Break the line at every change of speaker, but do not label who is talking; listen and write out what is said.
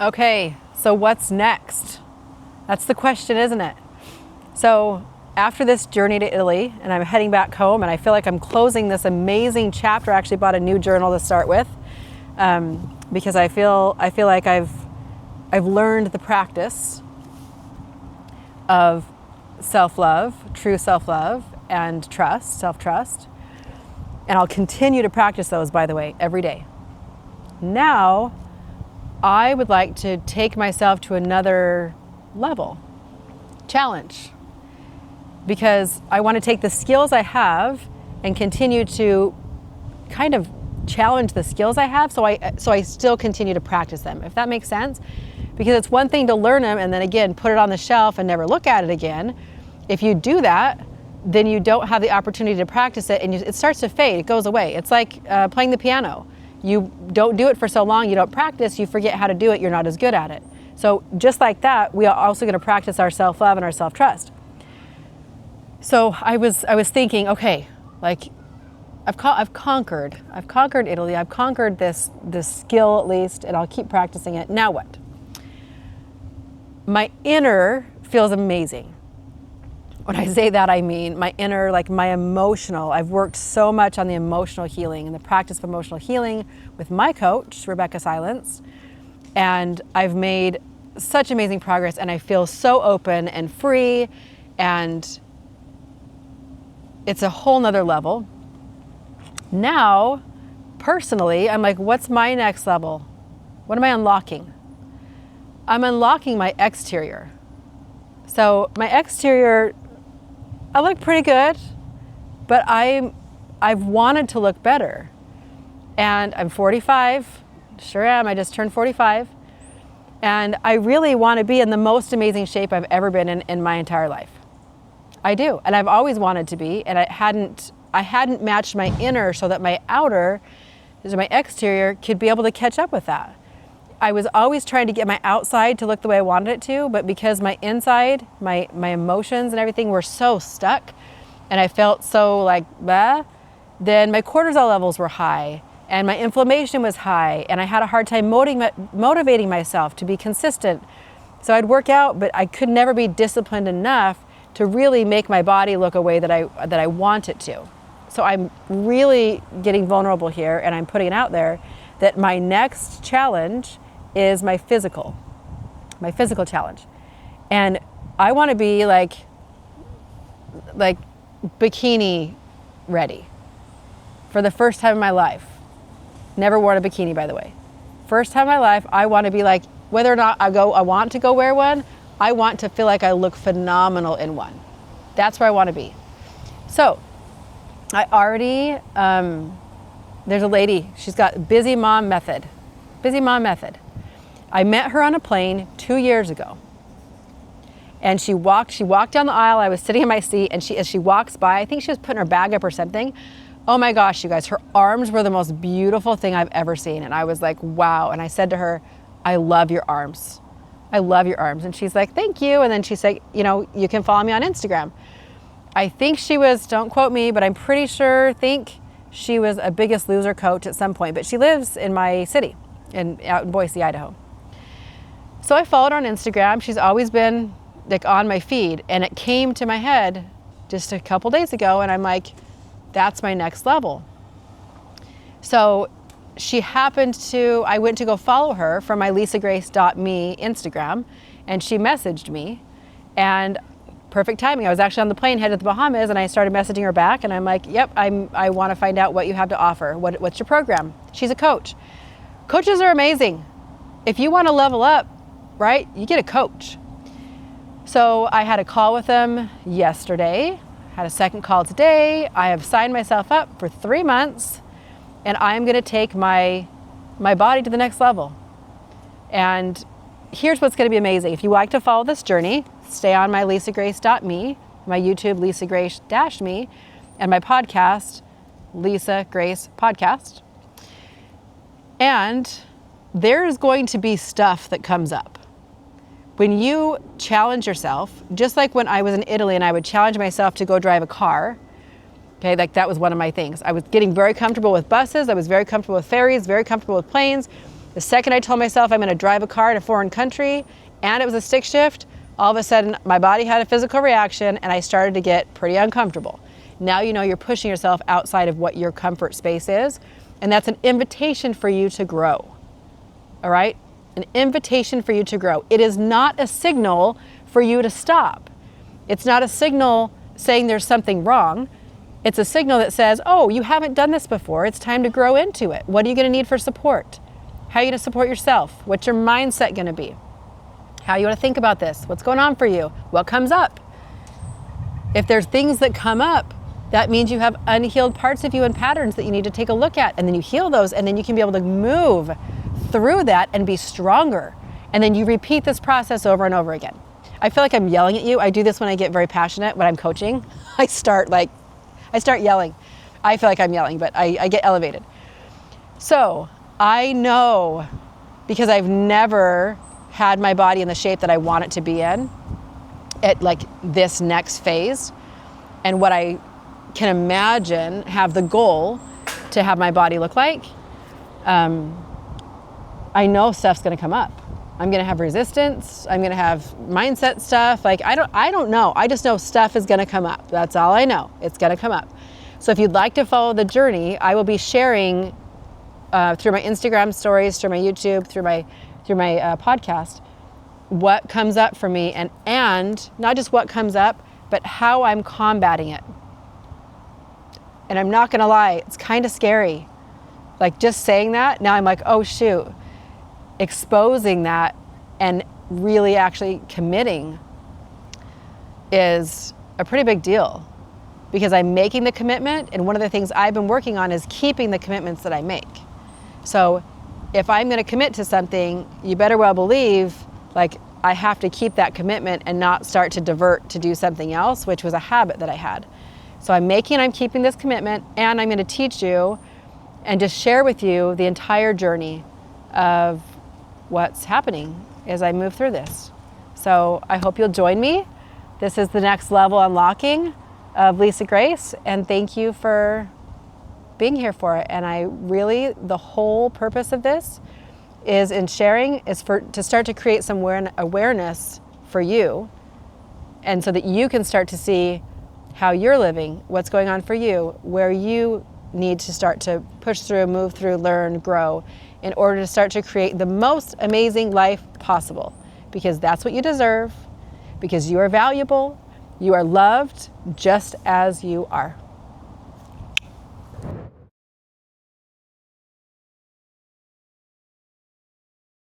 Okay, so what's next? That's the question, isn't it? So after this journey to Italy, and I'm heading back home, and I feel like I'm closing this amazing chapter. I actually bought a new journal to start with, because I feel like I've learned the practice of self-love, true self-love, and trust, self-trust. And I'll continue to practice those, by the way, every day. Now, I would like to take myself to another level, challenge, because I want to take the skills I have and continue to kind of challenge the skills I have, so I still continue to practice them, if that makes sense. Because it's one thing to learn them and then again put it on the shelf and never look at it again. If you do that, then you don't have the opportunity to practice it, and it starts to fade, it goes away. It's like playing the piano. You don't do it for so long, you don't practice, you forget how to do it, you're not as good at it. So just like that, we are also gonna practice our self-love and our self-trust. So I was thinking, okay, like I've conquered Italy, I've conquered this skill at least, and I'll keep practicing it. Now what? My inner feels amazing. When I say that, I mean my inner, like my emotional. I've worked so much on the emotional healing and the practice of emotional healing with my coach, Rebecca Silence, and I've made such amazing progress, and I feel so open and free, and it's a whole nother level. Now, personally, I'm like, what's my next level? What am I unlocking? I'm unlocking my exterior. So my exterior, I look pretty good, but I've wanted to look better. And I'm 45, sure am, I just turned 45. And I really want to be in the most amazing shape I've ever been in my entire life. I do, and I've always wanted to be, and I hadn't matched my inner so that my outer, so my exterior, could be able to catch up with that. I was always trying to get my outside to look the way I wanted it to, but because my inside, my emotions and everything were so stuck, and I felt so like, bah, then my cortisol levels were high, and my inflammation was high, and I had a hard time motivating myself to be consistent. So I'd work out, but I could never be disciplined enough to really make my body look a way that I want it to. So I'm really getting vulnerable here, and I'm putting it out there that my next challenge is my physical challenge. And I want to be like bikini ready for the first time in my life. Never worn a bikini, by the way. First time in my life, I want to be like, whether or not I want to go wear one, I want to feel like I look phenomenal in one. That's where I want to be. So I already, there's a lady, she's got Busy Mom Method. I met her on a plane 2 years ago. And she walked down the aisle. I was sitting in my seat, and as she walks by, I think she was putting her bag up or something. Oh my gosh, you guys, her arms were the most beautiful thing I've ever seen. And I was like, wow. And I said to her, I love your arms. I love your arms. And she's like, thank you. And then she said, you can follow me on Instagram. I think she was, don't quote me, but I'm pretty sure, think she was a Biggest Loser coach at some point. But she lives in my city, out in Boise, Idaho. So I followed her on Instagram. She's always been like on my feed, and it came to my head just a couple days ago, and I'm like, that's my next level. So I went to go follow her from my lisagrace.me Instagram, and she messaged me, and perfect timing. I was actually on the plane headed to the Bahamas, and I started messaging her back, and I'm like, yep, I want to find out what you have to offer. What's your program? She's a coach. Coaches are amazing. If you want to level up, right, you get a coach. So I had a call with them yesterday, had a second call today. I have signed myself up for 3 months, and I'm going to take my body to the next level. And here's what's going to be amazing. If you like to follow this journey, stay on my lisagrace.me, my YouTube lisagrace-me, and my podcast, Lisa Grace Podcast. And there's going to be stuff that comes up. When you challenge yourself, just like when I was in Italy and I would challenge myself to go drive a car, okay, that was one of my things. I was getting very comfortable with buses, I was very comfortable with ferries, very comfortable with planes, The second I told myself I'm going to drive a car in a foreign country and it was a stick shift, all of a sudden my body had a physical reaction and I started to get pretty uncomfortable. Now you know you're pushing yourself outside of what your comfort space is, and that's an invitation for you to grow. All right? An invitation for you to grow. It is not a signal for you to stop. It's not a signal saying there's something wrong. It's a signal that says, oh, you haven't done this before. It's time to grow into it. What are you going to need for support? How are you going to support yourself? What's your mindset going to be? How you want to think about this? What's going on for you? What comes up? If there's things that come up, that means you have unhealed parts of you and patterns that you need to take a look at, and then you heal those, and then you can be able to move through that and be stronger. And then you repeat this process over and over again. I feel like I'm yelling at you. I do this when I get very passionate, when I'm coaching. I start yelling. I feel like I'm yelling, but I get elevated. So I know, because I've never had my body in the shape that I want it to be in at like this next phase, and what I can imagine have the goal to have my body look like, I know stuff's going to come up. I'm going to have resistance. I'm going to have mindset stuff. Like, I don't know. I just know stuff is going to come up. That's all I know. It's going to come up. So if you'd like to follow the journey, I will be sharing through my Instagram stories, through my YouTube, through my podcast, what comes up for me, and not just what comes up, but how I'm combating it. And I'm not going to lie, it's kind of scary. Like, just saying that, now I'm like, oh shoot. Exposing that and really actually committing is a pretty big deal, because I'm making the commitment, and one of the things I've been working on is keeping the commitments that I make. So if I'm going to commit to something, you better well believe, like, I have to keep that commitment and not start to divert to do something else, which was a habit that I had. So I'm keeping this commitment, and I'm going to teach you and just share with you the entire journey of what's happening as I move through this. So I hope you'll join me. This is the next level unlocking of Lisa Grace, and thank you for being here for it. And the whole purpose of this is in sharing is to start to create some awareness for you, and so that you can start to see how you're living, what's going on for you, where you need to start to push through, move through, learn, grow, in order to start to create the most amazing life possible. Because that's what you deserve, because you are valuable, you are loved just as you are.